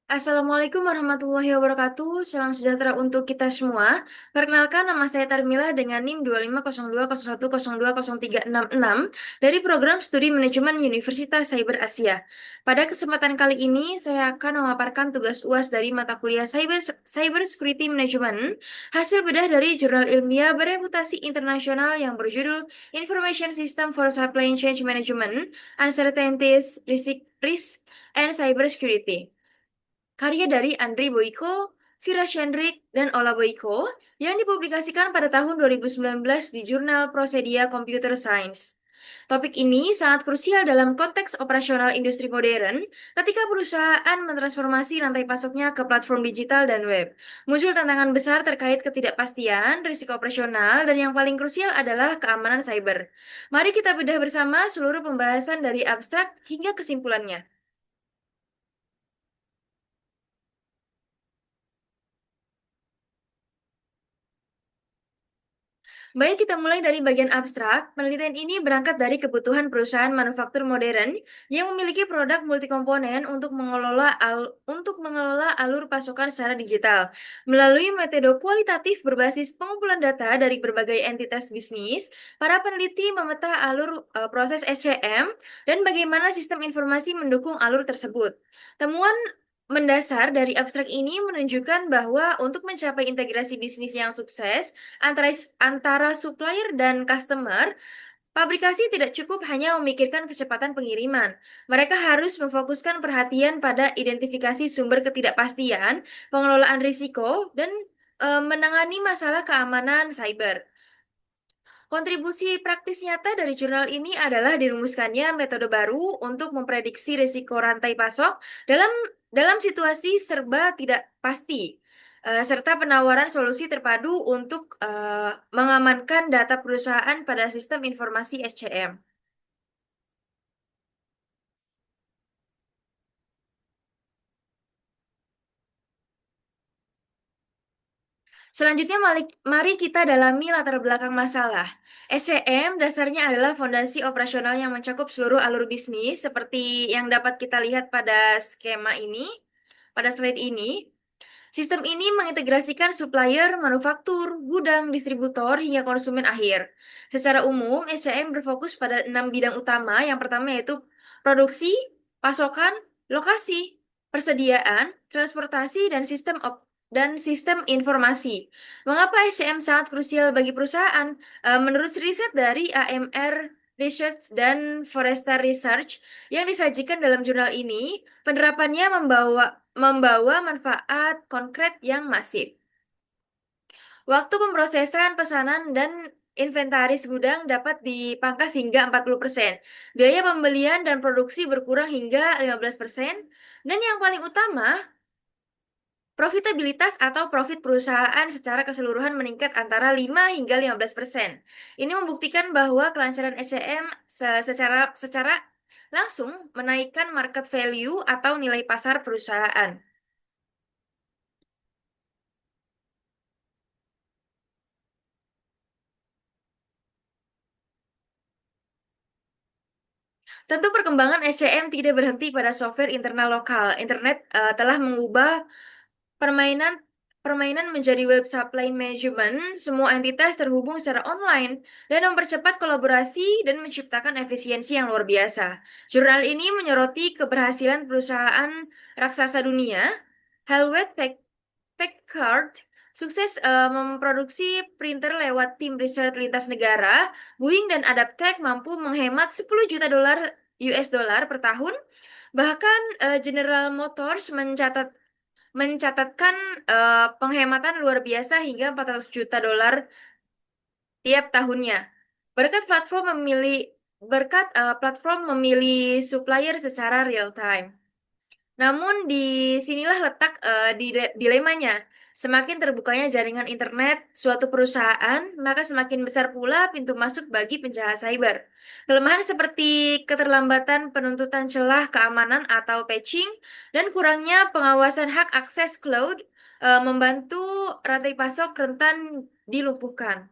Assalamualaikum warahmatullahi wabarakatuh. Salam sejahtera untuk kita semua. Perkenalkan, nama saya Tarmila dengan NIM 250201020366 dari Program Studi Manajemen Universitas Cyber Asia. Pada kesempatan kali ini, saya akan memaparkan tugas UAS dari mata kuliah Cyber Security Management, hasil bedah dari jurnal ilmiah bereputasi internasional yang berjudul Information System for Supply Chain Management, Uncertainties, Risk, and Cyber Security. Karya dari Andriy Boyko, Vira Shendrik, dan Ola Boyko yang dipublikasikan pada tahun 2019 di jurnal Procedia Computer Science. Topik ini sangat krusial dalam konteks operasional industri modern ketika perusahaan mentransformasi rantai pasoknya ke platform digital dan web. Muncul tantangan besar terkait ketidakpastian, risiko operasional, dan yang paling krusial adalah keamanan cyber. Mari kita bedah bersama seluruh pembahasan dari abstrak hingga kesimpulannya. Baik, kita mulai dari bagian abstrak. Penelitian ini berangkat dari kebutuhan perusahaan manufaktur modern yang memiliki produk multikomponen untuk mengelola alur pasokan secara digital. Melalui metode kualitatif berbasis pengumpulan data dari berbagai entitas bisnis, para peneliti memeta alur proses SCM dan bagaimana sistem informasi mendukung alur tersebut. Temuan mendasar dari abstrak ini menunjukkan bahwa untuk mencapai integrasi bisnis yang sukses, antara antara supplier dan customer, pabrikasi tidak cukup hanya memikirkan kecepatan pengiriman. Mereka harus memfokuskan perhatian pada identifikasi sumber ketidakpastian, pengelolaan risiko, dan menangani masalah keamanan cyber. Kontribusi praktis nyata dari jurnal ini adalah dirumuskannya metode baru untuk memprediksi risiko rantai pasok dalam dalam situasi serba tidak pasti, serta penawaran solusi terpadu untuk mengamankan data perusahaan pada sistem informasi SCM. Selanjutnya, mari kita dalami latar belakang masalah. SCM dasarnya adalah fondasi operasional yang mencakup seluruh alur bisnis, seperti yang dapat kita lihat pada skema ini, pada slide ini. Sistem ini mengintegrasikan supplier, manufaktur, gudang, distributor, hingga konsumen akhir. Secara umum, SCM berfokus pada 6 bidang utama. Yang pertama yaitu produksi, pasokan, lokasi, persediaan, transportasi, dan sistem informasi. Mengapa SCM sangat krusial bagi perusahaan? Menurut riset dari AMR Research dan Forrester Research yang disajikan dalam jurnal ini, penerapannya membawa manfaat konkret yang masif. Waktu pemrosesan pesanan dan inventaris gudang dapat dipangkas hingga 40%. Biaya pembelian dan produksi berkurang hingga 15%. Dan yang paling utama, profitabilitas atau profit perusahaan secara keseluruhan meningkat antara 5 hingga 15%. Ini membuktikan bahwa kelancaran SCM secara langsung menaikkan market value atau nilai pasar perusahaan. Tentu perkembangan SCM tidak berhenti pada software internal lokal. Internet telah mengubah permainan permainan menjadi web supply management. Semua entitas terhubung secara online dan mempercepat kolaborasi dan menciptakan efisiensi yang luar biasa. Jurnal ini menyoroti keberhasilan perusahaan raksasa dunia, Packard, sukses memproduksi printer lewat tim riset lintas negara. Boeing dan Adaptec mampu menghemat 10 juta dolar US dollar per tahun. Bahkan General Motors mencatatkan penghematan luar biasa hingga 400 juta dolar tiap tahunnya. Berkat platform memilih supplier secara real time. Namun di sinilah letak dilemanya. Semakin terbukanya jaringan internet suatu perusahaan, maka semakin besar pula pintu masuk bagi penjahat cyber. Kelemahan seperti keterlambatan penuntutan celah keamanan atau patching dan kurangnya pengawasan hak akses cloud membantu rantai pasok rentan dilumpuhkan.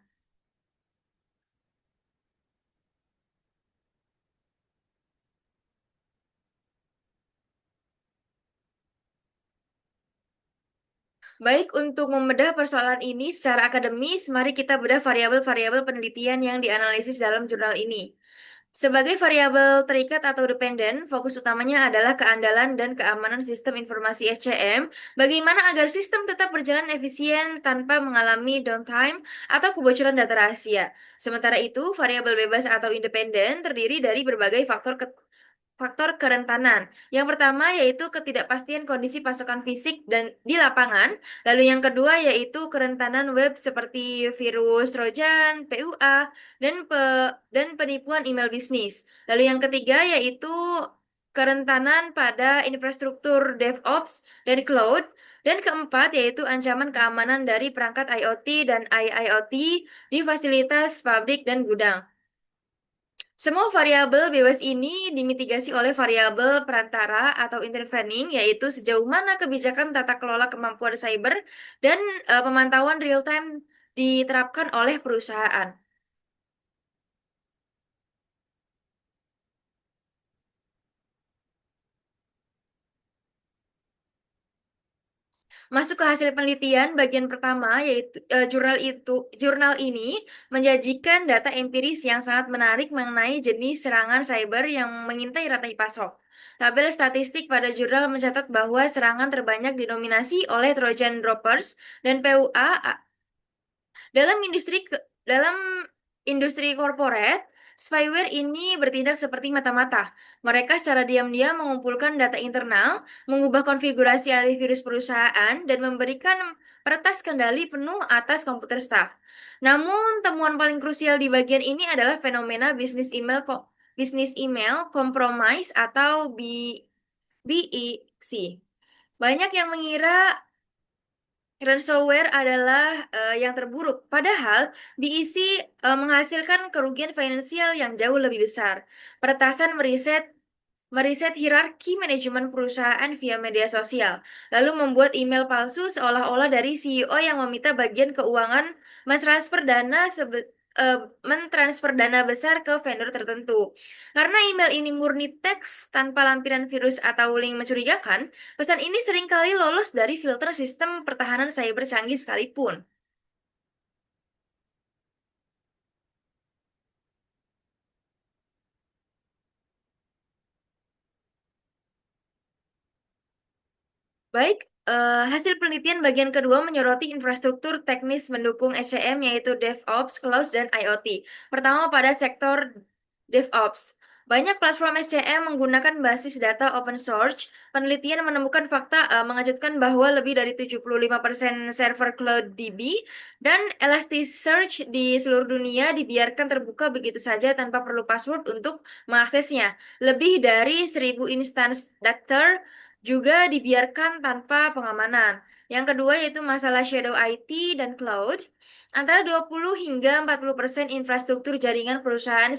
Baik, untuk membedah persoalan ini secara akademis, mari kita bedah variabel-variabel penelitian yang dianalisis dalam jurnal ini. Sebagai variabel terikat atau dependen, fokus utamanya adalah keandalan dan keamanan sistem informasi SCM, bagaimana agar sistem tetap berjalan efisien tanpa mengalami downtime atau kebocoran data rahasia. Sementara itu, variabel bebas atau independen terdiri dari berbagai faktor kerentanan. Yang pertama yaitu ketidakpastian kondisi pasokan fisik dan di lapangan. Lalu yang kedua yaitu kerentanan web seperti virus Trojan, PUA, dan penipuan email bisnis. Lalu yang ketiga yaitu kerentanan pada infrastruktur DevOps dan cloud. Dan keempat yaitu ancaman keamanan dari perangkat IoT dan IIoT di fasilitas pabrik dan gudang. Semua variabel bebas ini dimitigasi oleh variabel perantara atau intervening, yaitu sejauh mana kebijakan tata kelola kemampuan cyber dan pemantauan real time diterapkan oleh perusahaan. Masuk ke hasil penelitian bagian pertama yaitu jurnal ini menjanjikan data empiris yang sangat menarik mengenai jenis serangan cyber yang mengintai rantai pasok. Tabel statistik pada jurnal mencatat bahwa serangan terbanyak didominasi oleh Trojan droppers dan PUA dalam industri korporat, spyware ini bertindak seperti mata-mata. Mereka secara diam-diam mengumpulkan data internal, mengubah konfigurasi antivirus perusahaan, dan memberikan peretas kendali penuh atas komputer staff. Namun, temuan paling krusial di bagian ini adalah fenomena bisnis email compromise atau BEC. Banyak yang mengira ransomware adalah yang terburuk, padahal BEC menghasilkan kerugian finansial yang jauh lebih besar. Peretasan meriset hierarki manajemen perusahaan via media sosial, lalu membuat email palsu seolah-olah dari CEO yang meminta bagian keuangan mentransfer dana mentransfer dana besar ke vendor tertentu. Karena email ini murni teks tanpa lampiran virus atau link mencurigakan, pesan ini seringkali lolos dari filter sistem pertahanan cyber canggih sekalipun. Baik, hasil penelitian bagian kedua menyoroti infrastruktur teknis mendukung SCM yaitu DevOps, Cloud, dan IoT. Pertama pada sektor DevOps. Banyak platform SCM menggunakan basis data open source. Penelitian menemukan fakta mengejutkan bahwa lebih dari 75% server Cloud DB dan Elasticsearch di seluruh dunia dibiarkan terbuka begitu saja tanpa perlu password untuk mengaksesnya. Lebih dari 1.000 instance Dactyl juga dibiarkan tanpa pengamanan. Yang kedua yaitu masalah shadow IT dan cloud. Antara 20 hingga 40% infrastruktur jaringan perusahaan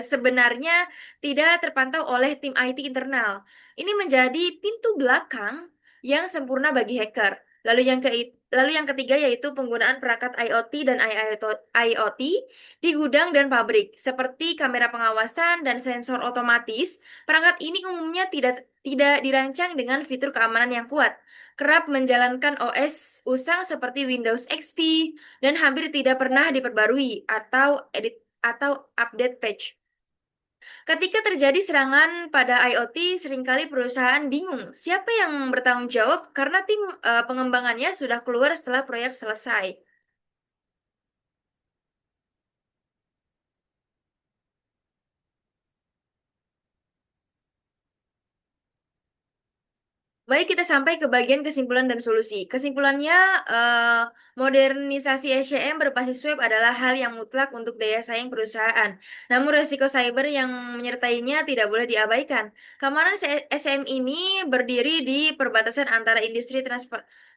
sebenarnya tidak terpantau oleh tim IT internal. Ini menjadi pintu belakang yang sempurna bagi hacker. Lalu yang ketiga yaitu penggunaan perangkat IoT dan IoT di gudang dan pabrik, seperti kamera pengawasan dan sensor otomatis. Perangkat ini umumnya tidak dirancang dengan fitur keamanan yang kuat, kerap menjalankan OS usang seperti Windows XP dan hampir tidak pernah diperbarui atau update patch. Ketika terjadi serangan pada IoT, seringkali perusahaan bingung siapa yang bertanggung jawab karena tim pengembangannya sudah keluar setelah proyek selesai. Baik, kita sampai ke bagian kesimpulan dan solusi. Kesimpulannya, eh, modernisasi SCM berbasis web adalah hal yang mutlak untuk daya saing perusahaan. Namun, resiko cyber yang menyertainya tidak boleh diabaikan. Keamanan SCM ini berdiri di perbatasan antara industri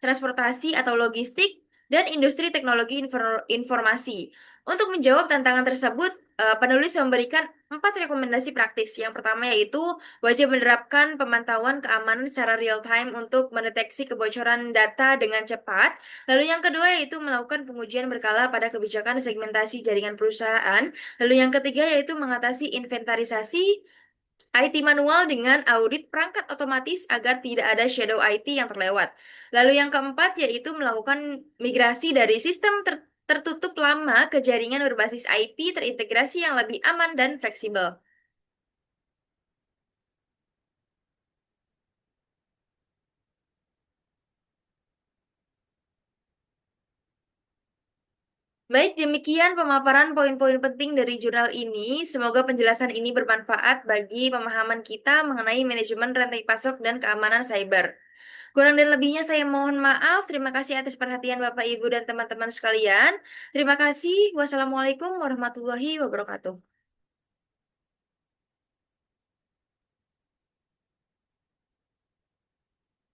transportasi atau logistik dan industri teknologi informasi. Untuk menjawab tantangan tersebut, penulis memberikan 4 rekomendasi praktis. Yang pertama yaitu wajib menerapkan pemantauan keamanan secara real time untuk mendeteksi kebocoran data dengan cepat. Lalu yang kedua yaitu melakukan pengujian berkala pada kebijakan segmentasi jaringan perusahaan. Lalu yang ketiga yaitu mengatasi inventarisasi IT manual dengan audit perangkat otomatis agar tidak ada shadow IT yang terlewat. Lalu yang keempat yaitu melakukan migrasi dari sistem tertutup lama ke jaringan berbasis IP terintegrasi yang lebih aman dan fleksibel. Baik, demikian pemaparan poin-poin penting dari jurnal ini. Semoga penjelasan ini bermanfaat bagi pemahaman kita mengenai manajemen rantai pasok dan keamanan cyber. Kurang dan lebihnya saya mohon maaf. Terima kasih atas perhatian Bapak, Ibu, dan teman-teman sekalian. Terima kasih. Wassalamualaikum warahmatullahi wabarakatuh.